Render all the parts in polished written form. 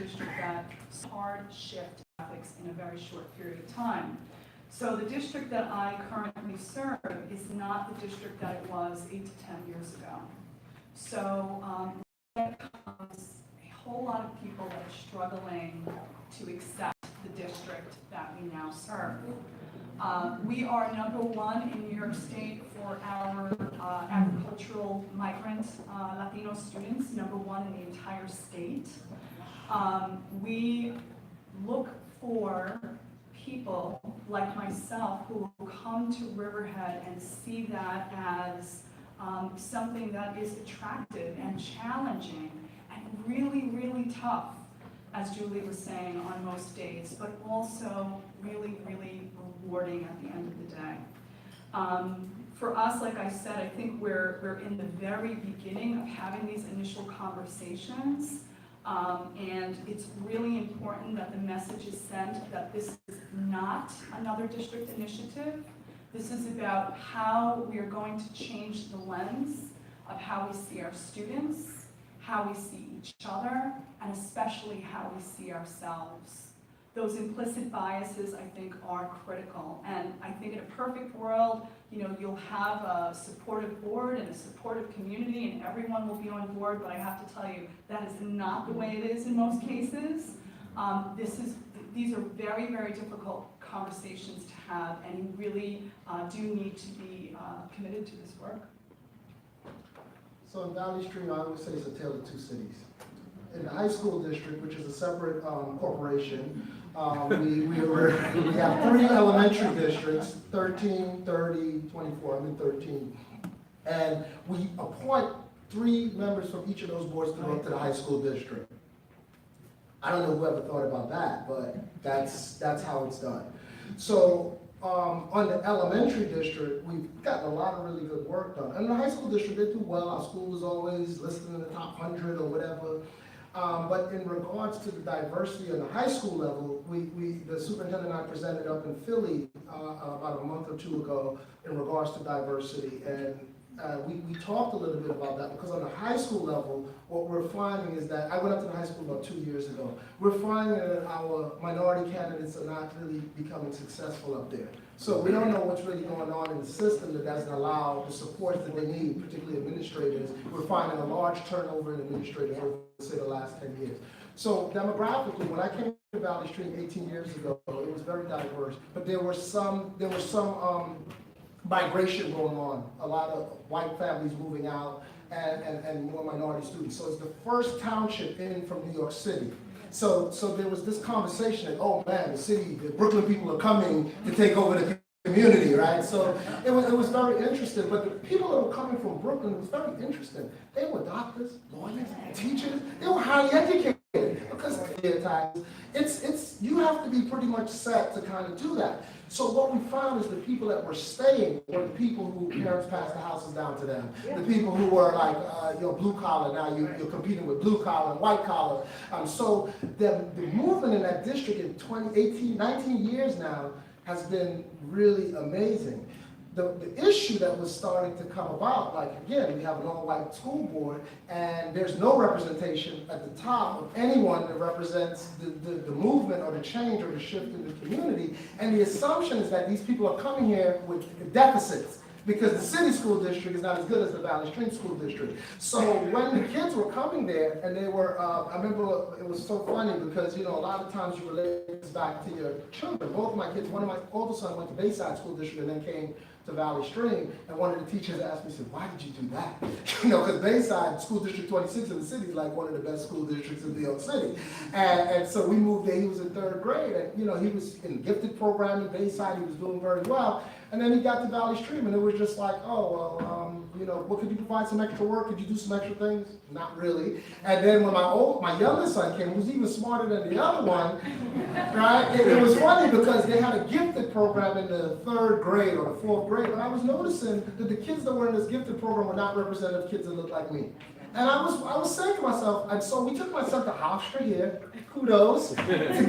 district that hard shift graphics in a very short period of time. So the district that I currently serve is not the district that it was 8 to 10 years ago. So there comes a whole lot of people that are struggling to accept the district that we now serve. We are #1 in New York State for our agricultural migrant Latino students, #1 in the entire state. We look for people like myself who come to Riverhead and see that as something that is attractive and challenging and really, really tough, as Julie was saying, on most days, but also really, really rewarding at the end of the day. For us, like I said, I think we're in the very beginning of having these initial conversations, and it's really important that the message is sent that this is not another district initiative. This is about how we are going to change the lens of how we see our students, how we see each other, and especially how we see ourselves. Those implicit biases, I think, are critical. And I think in a perfect world, you'll have a supportive board and a supportive community and everyone will be on board, but I have to tell you, that is not the way it is in most cases. These are very, very difficult conversations to have, and you really do need to be committed to this work. So in Valley Stream, I always say it's a tale of two cities. In the high school district, which is a separate corporation, we have 3 elementary districts, 13, 30, 24, I'm in 13. And we appoint 3 members from each of those boards to go up to the high school district. I don't know whoever thought about that, but that's how it's done. So on the elementary district, we've gotten a lot of really good work done. And the high school district, they do well. Our school was always listed in the top 100 or whatever. But in regards to the diversity on the high school level, the superintendent and I presented up in Philly about a month or 2 ago in regards to diversity. And we talked a little bit about that because on the high school level, what we're finding is that, I went up to the high school about 2 years ago, we're finding that our minority candidates are not really becoming successful up there. So we don't know what's really going on in the system that doesn't allow the support that they need, particularly administrators. We're finding a large turnover in administrators over, say, the last 10 years. So demographically, when I came to Valley Stream 18 years ago, it was very diverse, but there were some migration going on, a lot of white families moving out and more minority students. So it's the first township in from New York City. So there was this conversation that, oh man, the Brooklyn people are coming to take over the community, right? So it was very interesting, but the people that were coming from Brooklyn, it was very interesting. They were doctors, lawyers, teachers, they were highly educated because you have to be pretty much set to kind of do that. So what we found is the people that were staying were the people who parents passed the houses down to them. The people who were like, blue collar, now you're competing with blue collar and white collar. So the movement in that district in 19 years now has been really amazing. The issue that was starting to come about, like again, we have an all-white school board and there's no representation at the top of anyone that represents the movement or the change or the shift in the community. And the assumption is that these people are coming here with deficits because the city school district is not as good as the Valley Stream School District. So when the kids were coming there and they were, I remember it was so funny because, a lot of times you relate this back to your children. Both of my kids, one of my older sons went to Bayside School District and then came to Valley Stream, and one of the teachers asked me, said, why did you do that? Because Bayside, School District 26 in the city is like one of the best school districts in New York City. And so we moved there, he was in 3rd grade, and he was in the gifted program in Bayside, he was doing very well. And then he got to Valley Stream, and it was just like, oh, well, what could you provide some extra work? Could you do some extra things? Not really. And then when my youngest son came, who was even smarter than the other one, right? It was funny because they had a gifted program in the 3rd grade or the 4th grade, but I was noticing that the kids that were in this gifted program were not representative kids that looked like me. And I was saying to myself, and so we took my son to Hofstra here, kudos, to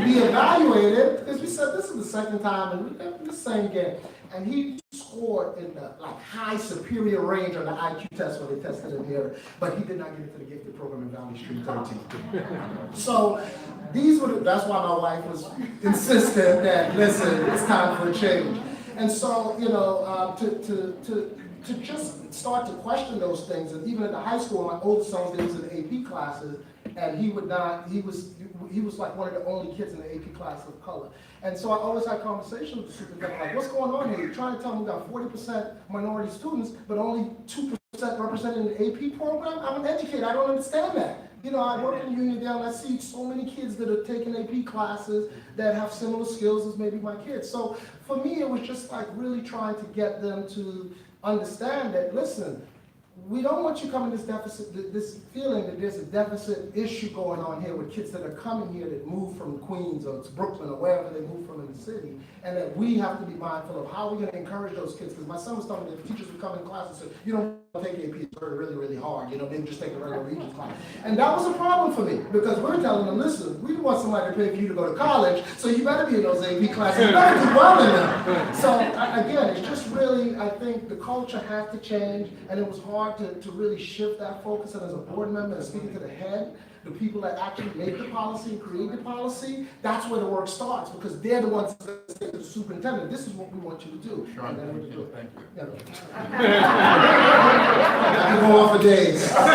be evaluated, because we said this is the 2nd time, and we're the same again. And he scored in the high superior range on the IQ test when they tested him here, but he did not get into the gifted program in Valley Stream 13. So That's why my wife was insistent that, listen, it's time for a change. And so, you know, to just start to question those things, and even in the high school, my oldest son was in AP classes, and he was like one of the only kids in the AP class of color. And so I always had conversations with the superintendent, like, what's going on here? You're trying to tell me we got 40% minority students, but only 2% represented in the AP program? I'm an educator, I don't understand that. You know, I work in Uniondale, and I see so many kids that are taking AP classes that have similar skills as maybe my kids. So for me, it was just like really trying to get them to understand that, listen, we don't want you coming this deficit, this feeling that there's a deficit issue going on here with kids that are coming here that move from Queens or Brooklyn or wherever they move from in the city, and that we have to be mindful of how we're going to encourage those kids. Because my son was telling me that the teachers would come in class and say, you don't take AP, it's really, really hard, you know, maybe just take a regular Regents class. And that was a problem for me, because we're telling them, listen, we want somebody to pay for you to go to college, so you better be in those AP classes, you better do well in them. So again, it's just really, I think the culture had to change, and it was hard to really shift that focus. And as a board member and speaking to the head, the people that actually make the policy and create the policy, that's where the work starts, because they're the ones that say to the superintendent, this is what we want you to do. Sean, And then we thank do you. it. Thank you. I can go on for days. All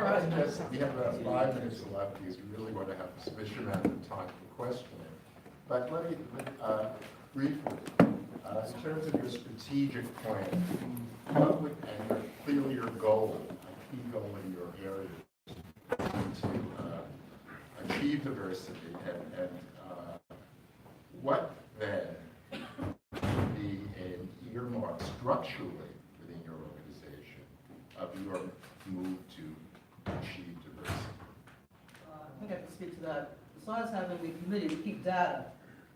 right, we have about 5 minutes left because we really want to have a sufficient amount of time for questioning. But let me briefly, in terms of your strategic plan, what would, and clearly your goal, a key goal in your area, to achieve diversity, and what then would be an earmark structurally within your organization of your move to achieve diversity? I think I can speak to that. Besides having the committee, we keep data,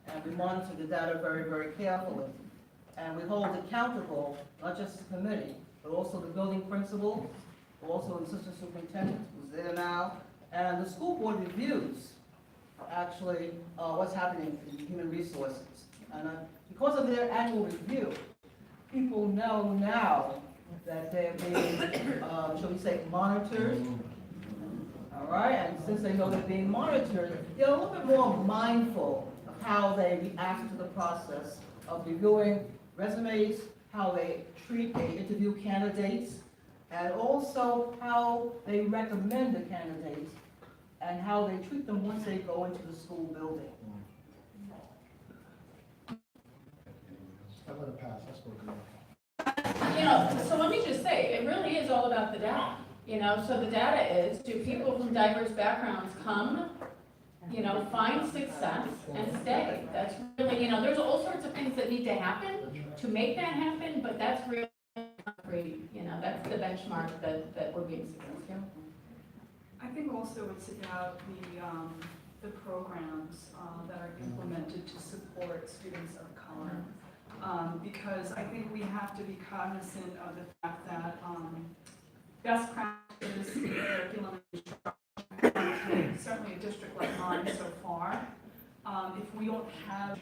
and we monitor the data very, very carefully. And we hold accountable, not just the committee, but also the building principal, also the assistant superintendent, who's there now, and the school board reviews, actually, what's happening in human resources. And because of their annual review, people know now that they're being, shall we say, monitored. All right, and since they know they're being monitored, they're a little bit more mindful of how they react to the process of reviewing resumes, how they treat, they interview candidates, and also how they recommend the candidates and how they treat them once they go into the school building. I'm gonna pass, I spoke enough. You know, so let me just say, it really is all about the data. You know, so the data is, do people from diverse backgrounds come, you know, find success and stay? That's really, you know, there's all sorts of things that need to happen to make that happen, but that's really concrete, you know, that's the benchmark that we're being successful. I think also it's about the programs that are implemented to support students of color. Because I think we have to be cognizant of the fact that best practice in curriculum instruction, certainly a district like mine so far, if we don't have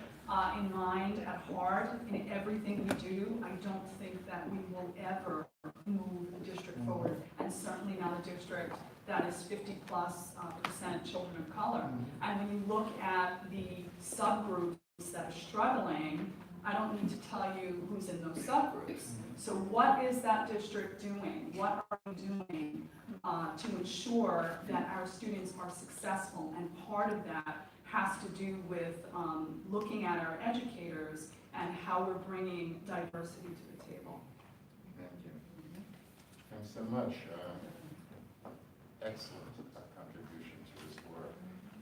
in mind at heart in everything we do, I don't think that we will ever move the district forward, and certainly not a district that is 50+% children of color. And when you look at the subgroups that are struggling, I don't need to tell you who's in those subgroups. So what is that district doing? What are we doing to ensure that our students are successful? And part of that has to do with looking at our educators and how we're bringing diversity to the table. Thank you. Thanks so much. Excellent contribution to this work.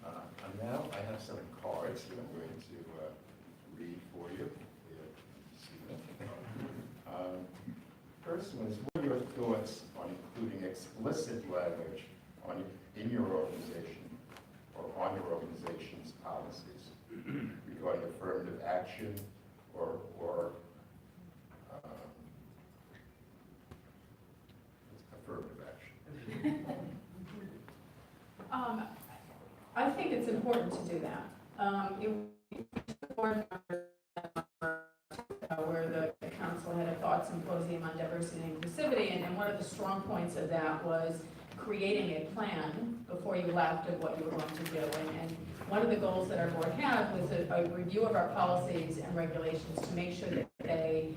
And now I have some cards that I'm going to read for you. First one is, what are your thoughts on including explicit language in your organization or on your organization's policies regarding affirmative action or affirmative action? I think it's important to do that. Where the council had a thought symposium on diversity and inclusivity, and one of the strong points of that was creating a plan before you left of what you were going to do. And one of the goals that our board had was a review of our policies and regulations to make sure that they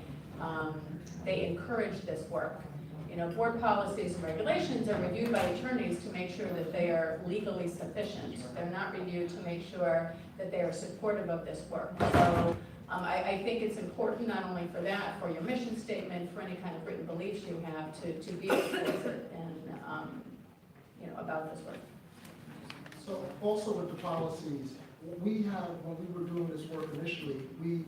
encourage this work. You know, board policies and regulations are reviewed by attorneys to make sure that they are legally sufficient. They're not reviewed to make sure that they are supportive of this work. So I think it's important not only for that, for your mission statement, for any kind of written beliefs you have, to be explicit and, about this work. So also with the policies, we have, when we were doing this work initially, we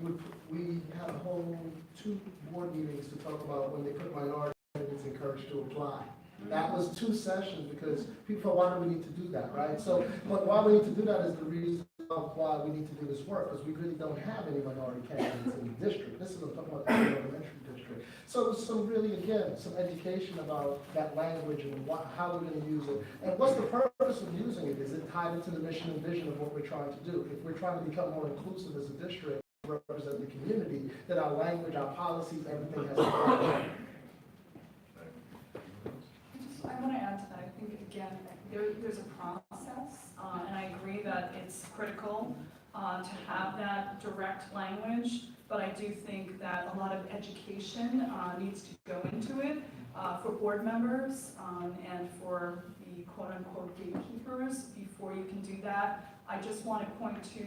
had a whole 2 board meetings to talk about when they put minority candidates encouraged to apply. That was 2 sessions because people thought, why do we need to do that, right? So why we need to do that is the reason why we need to do this work, because we really don't have any minority candidates in the district. This is what I'm talking about, the elementary district. So some really, again, some education about that language and how we're going to use it. And what's the purpose of using it? Is it tied into the mission and vision of what we're trying to do? If we're trying to become more inclusive as a district, represent the community, then our language, our policies, everything has to be. I want to add to that. I think, again, there's a process, and I agree that it's critical to have that direct language, but I do think that a lot of education needs to go into it for board members and for the quote-unquote gatekeepers before you can do that. I just want to point to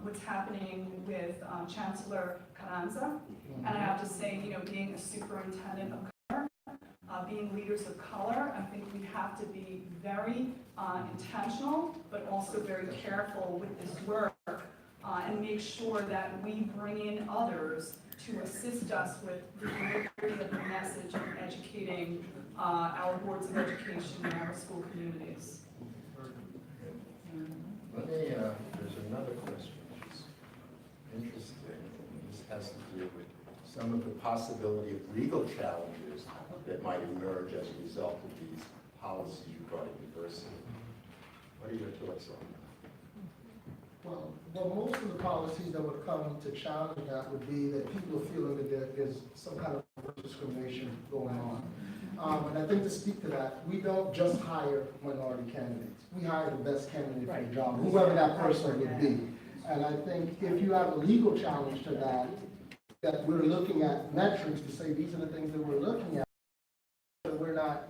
what's happening with Chancellor Carranza, and I have to say, being a superintendent of being leaders of color, I think we have to be very intentional, but also very careful with this work and make sure that we bring in others to assist us with the delivery of the message of educating our boards of education and our school communities. Let me, there's another question which is interesting. This has to do with some of the possibility of legal challenges that might emerge as a result of these policies regarding diversity. What are your thoughts on that? Well, most of the policies that would come to challenge that would be that people are feeling that there is some kind of discrimination going on. And I think to speak to that, we don't just hire minority candidates. We hire the best candidate for the job, whoever that person would be. And I think if you have a legal challenge to that we're looking at metrics to say these are the things that we're looking at, we're not,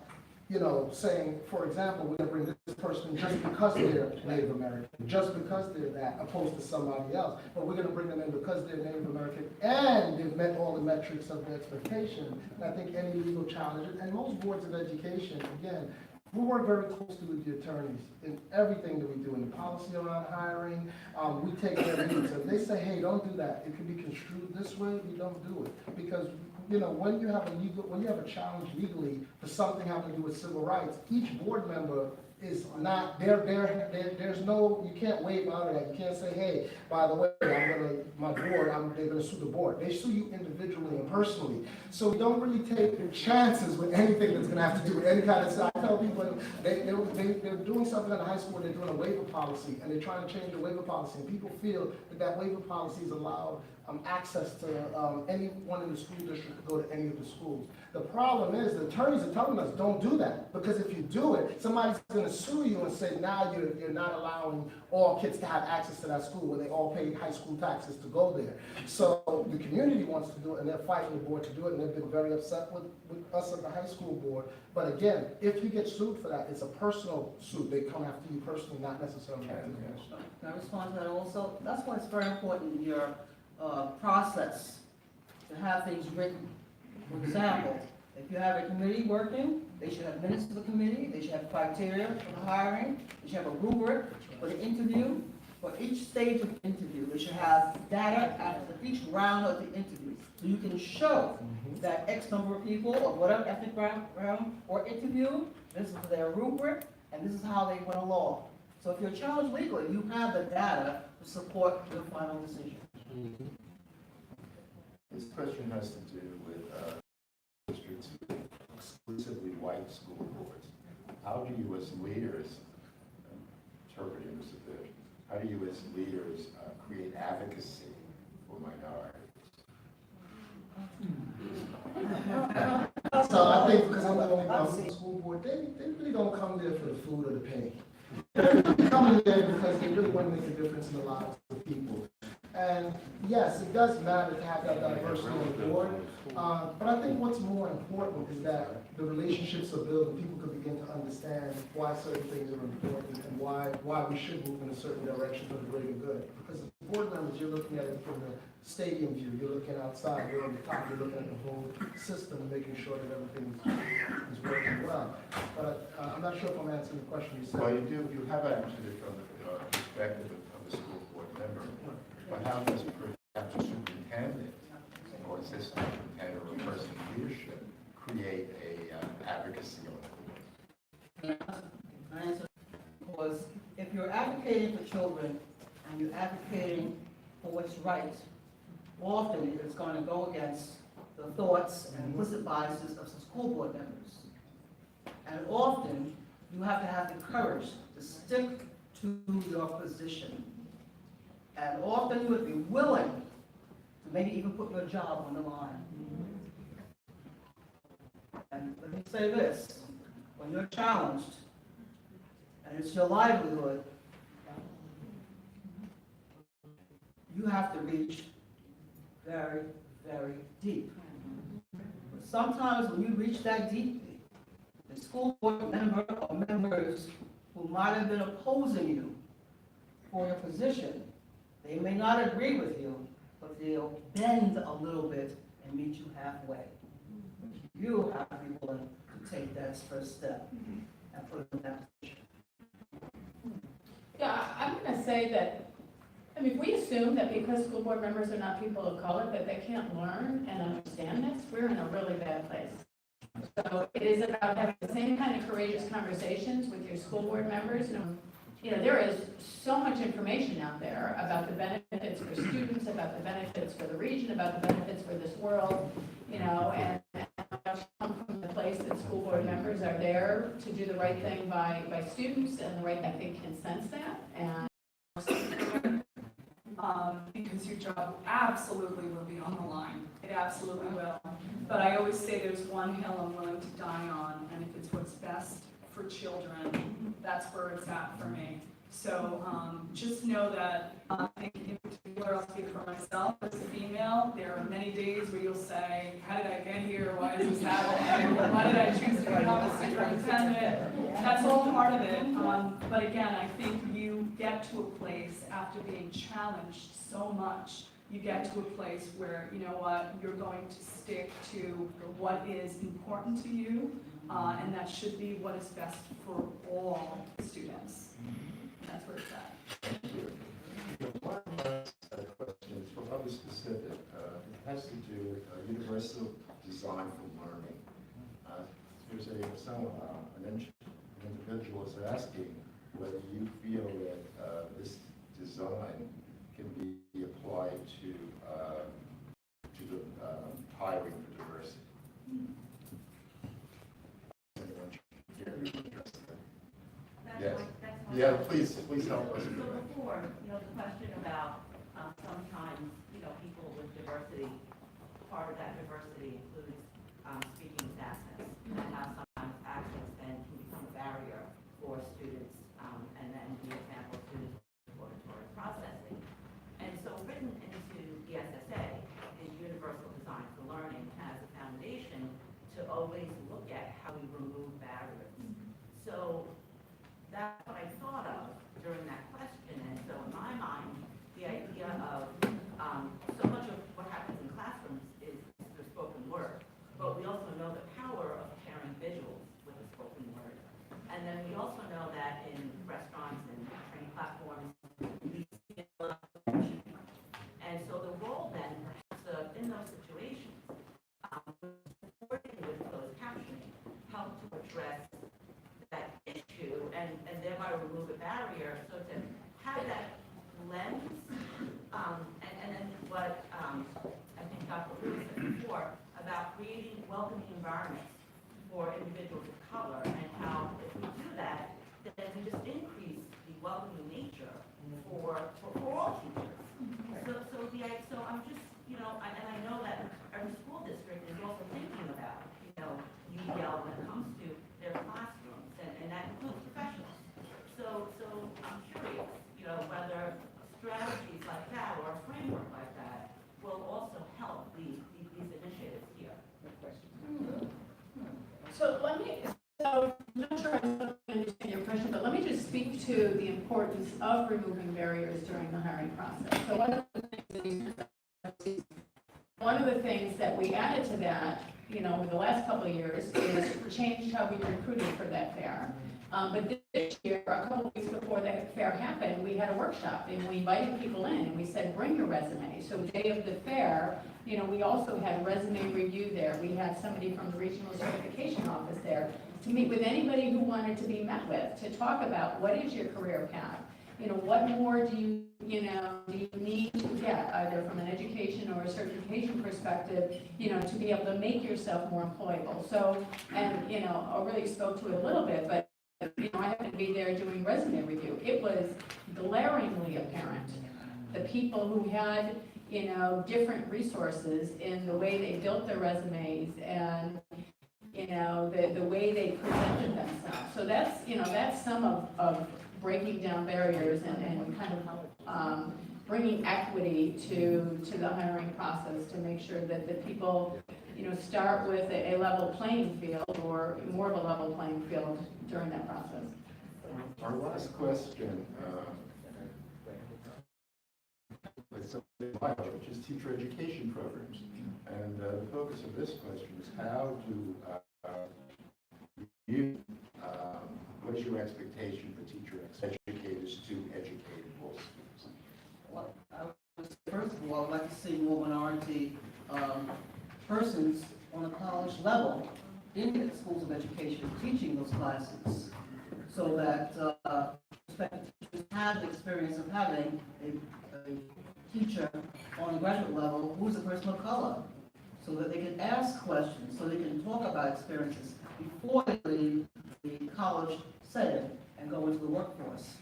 saying, for example, we're going to bring this person just because they're Native American, just because they're that, opposed to somebody else. But we're going to bring them in because they're Native American and they've met all the metrics of the expectation. And I think any legal challenge, and most boards of education, again, we work very closely with the attorneys in everything that we do, in the policy around hiring. We take their needs. If they say, hey, don't do that, it can be construed this way, we don't do it. Because when you have a challenge legally for something having to do with civil rights, each board member is not, there's no, you can't waive out of that. You can't say, hey, by the way, they're gonna sue the board. They sue you individually and personally. So we don't really take chances with anything that's gonna have to do with any kind of stuff. I tell people, they're doing something in high school, they're doing a waiver policy, and they're trying to change the waiver policy, and people feel that waiver policy is allowed access to anyone in the school district to go to any of the schools. The problem is the attorneys are telling us don't do that, because if you do it, somebody's going to sue you and say now you're not allowing all kids to have access to that school where they all pay high school taxes to go there. So the community wants to do it, and they're fighting the board to do it, and they've been very upset with us at the high school board. But again, if you get sued for that, it's a personal suit. They come after you personally, not necessarily after the board. Can I respond to that also? That's why it's very important in your process to have things written. For example, if you have a committee working, they should have minutes of the committee, they should have criteria for the hiring, they should have a rubric for the interview. For each stage of interview, they should have data after each round of the interview. So you can show that X number of people of whatever ethnic background or interview, this is their rubric, and this is how they went along. So if you're challenged legally, you have the data to support your final decision. This question has to do with districts with exclusively white school boards. How do you as leaders, interpreting this a bit, how do you as leaders create advocacy for minorities? So I think because I'm the only one on the school board, they really don't come there for the food or the pay. really there because they really want to make a difference in the lives of people. And yes, it does matter to have that diversity on the board, but I think what's more important is that the relationships are built and people can begin to understand why certain things are important and why we should move in a certain direction for the greater good. Because as board members, you're looking at it from the stadium view, you're looking outside, you're on the top, you're looking at the whole system and making sure that everything is working well. But I'm not sure if I'm answering the question you said. Well, you have answered it from the perspective of the school board member. But how does perhaps a superintendent or assistant superintendent or a person in leadership create a advocacy on the board? Because if you're advocating for children and you're advocating for what's right, often it's going to go against the thoughts and implicit biases of some school board members. And often you have to have the courage to stick to your position. And often you would be willing to maybe even put your job on the line. And let me say this, when you're challenged, and it's your livelihood, you have to reach very, very deep. But sometimes when you reach that deeply, the school board member or members who might have been opposing you for your position, they may not agree with you, but they'll bend a little bit and meet you halfway. You have to be willing to take that first step and put it in that position. Yeah, I'm gonna say that, I mean, if we assume that because school board members are not people of color, that they can't learn and understand this, we're in a really bad place. So it is about having the same kind of courageous conversations with your school board members. You know, there is so much information out there about the benefits for students, about the benefits for the region, about the benefits for this world, you know, and I come from the place that school board members are there to do the right thing by students, and the right thing, I think, can sense that, and because your job absolutely will be on the line. It absolutely will. But I always say there's one hill I'm willing to die on, and if it's what's best for children, that's where it's at for me. So just know that I think in particular, I'll speak for myself as a female, there are many days where you'll say, how did I get here? Why is this happening? Why did I choose to become a superintendent? That's all part of it. But again, I think you get to a place after being challenged so much, you get to a place where, you know what, you're going to stick to what is important to you, and that should be what is best for all students. That's where it's at. Thank you. One last question is rather specific. It has to do with universal design for learning. There's an individual is asking whether you feel that this design can be applied to the hiring for diversity. Anyone care to address that? Yes. Yeah, please help us. So before, the question about sometimes, people with diversity, part of that diversity includes speaking with accents, and how sometimes accents then can become a barrier for students, and then the example of students with auditory processing. And so written into the SSA is universal design for learning as a foundation to always look at how we remove barriers. So that's what I thought of during that question, and so in my mind, the idea of so much of what happens in classrooms is the spoken word, but we also know the power of pairing visuals with the spoken word, and then we also know that in restaurants and training platforms, we see a lot of connection. And so the role then, perhaps in those situations, working with closed captioning, help to address that issue and thereby remove a barrier, so to have that lens, and then what I think Dr. Lewis said before about creating welcoming environments for individuals of color, and how if we do that, then we just increase the welcoming nature for all teachers. So I'm just, and I know that every school district is also thinking about, UDL when it comes to their classrooms, and that includes professionals. So I'm curious whether strategies like that or a framework like that will also help these initiatives here. So I'm not sure I totally understand your question, but let me just speak to the importance of removing barriers during the hiring process. So one of the things that we added to that, over the last couple of years is changed how we recruited for that fair. But this year, a couple of weeks before the fair happened, we had a workshop and we invited people in and we said, bring your resume. So the day of the fair, we also had resume review there. We had somebody from the regional certification office there to meet with anybody who wanted to be met with, to talk about what is your career path. What more do you need to get, either from an education or a certification perspective, to be able to make yourself more employable. So, and, I really spoke to it a little bit, but, I happened to be there doing resume review. It was glaringly apparent. The people who had, different resources in the way they built their resumes and, the way they presented themselves. So that's some of breaking down barriers and kind of bringing equity to the hiring process to make sure that the people, start with a level playing field or more of a level playing field during that process. Our last question, which is teacher education programs. And the focus of this question is how do what is your expectation for teacher educators to educate all students? Well, first of all, I'd like to see more minority persons on a college level in the schools of education teaching those classes, so that prospective teachers have the experience of having a teacher on the graduate level who's a person of color, so that they can ask questions, so they can talk about experiences before they leave the college setting and go into the workforce.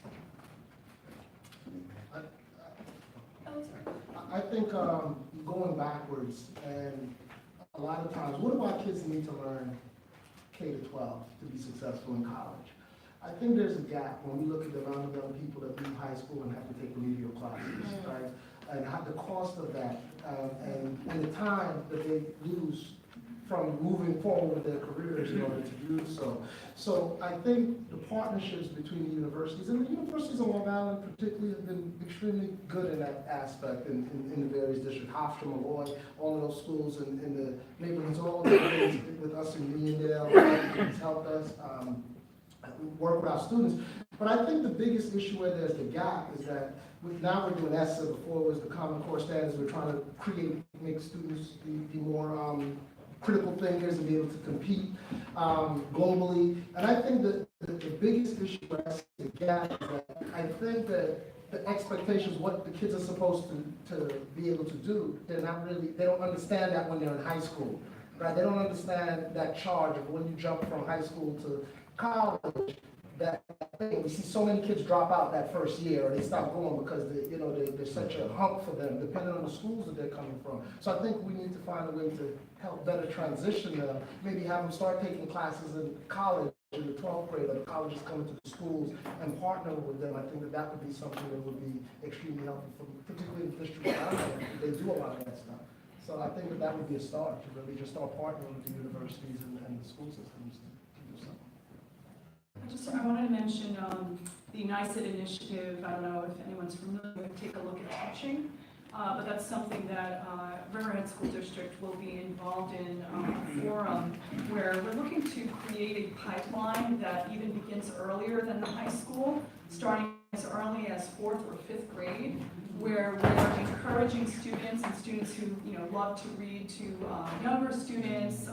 I think going backwards, and a lot of times, what do our kids need to learn K to 12 to be successful in college? I think there's a gap when we look at the amount of young people that leave high school and have to take remedial classes, right? And how the cost of that, and the time that they lose from moving forward with their careers in order to do so. So I think the partnerships between the universities, and the universities on Long Island particularly have been extremely good in that aspect in the various districts, Hofstra, Malloy, all of those schools in the neighborhoods, all of the things with us in Uniondale, has helped us work with our students. But I think the biggest issue where there's the gap is that now we're doing ESSA, before it was the Common Core standards, we're trying to make students be more critical thinkers and be able to compete globally. And I think that the biggest issue where I see the gap is that I think that the expectations, what the kids are supposed to be able to do, they don't understand that when they're in high school, right? They don't understand that charge of when you jump from high school to college, that thing. We see so many kids drop out that first year, or they stop going because there's such a hump for them, depending on the schools that they're coming from. So I think we need to find a way to help better transition them, maybe have them start taking classes in college in the 12th grade, or the colleges coming to the schools and partner with them. I think that would be something that would be extremely helpful, particularly in districts around there. They do a lot of that stuff. So I think that would be a start, to really just start partnering with the universities and the school systems to do something. I wanted to mention the NICET initiative. I don't know if anyone's familiar with Take a Look at Teaching, but that's something that Riverhead School District will be involved in a forum where we're looking to create a pipeline that even begins earlier than the high school, starting as early as 4th or 5th grade, where we're encouraging students and students who love to read to younger students.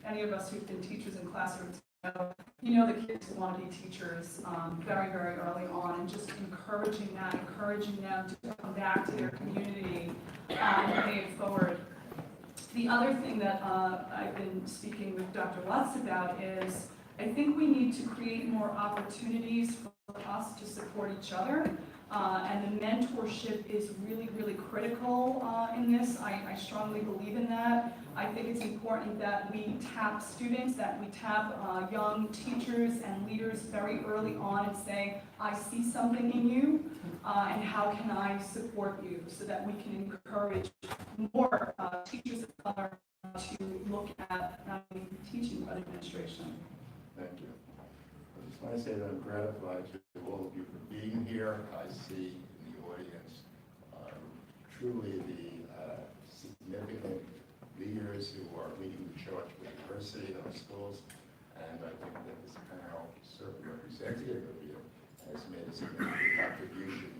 Any of us who've been teachers in classrooms, the kids who want to be teachers very, very early on, and just encouraging them to come back to their community and pay it forward. The other thing that I've been speaking with Dr. Lutz about is I think we need to create more opportunities for us to support each other. And the mentorship is really, really critical in this. I strongly believe in that. I think it's important that we tap students, that we tap young teachers and leaders very early on and say, I see something in you, and how can I support you, so that we can encourage more teachers of color to look at not only teaching but administration. Thank you. I just want to say that I'm gratified to all of you for being here. I see in the audience truly the significant leaders who are leading the charge for diversity in our schools, and I think that this panel, certainly representative of you, has made a significant contribution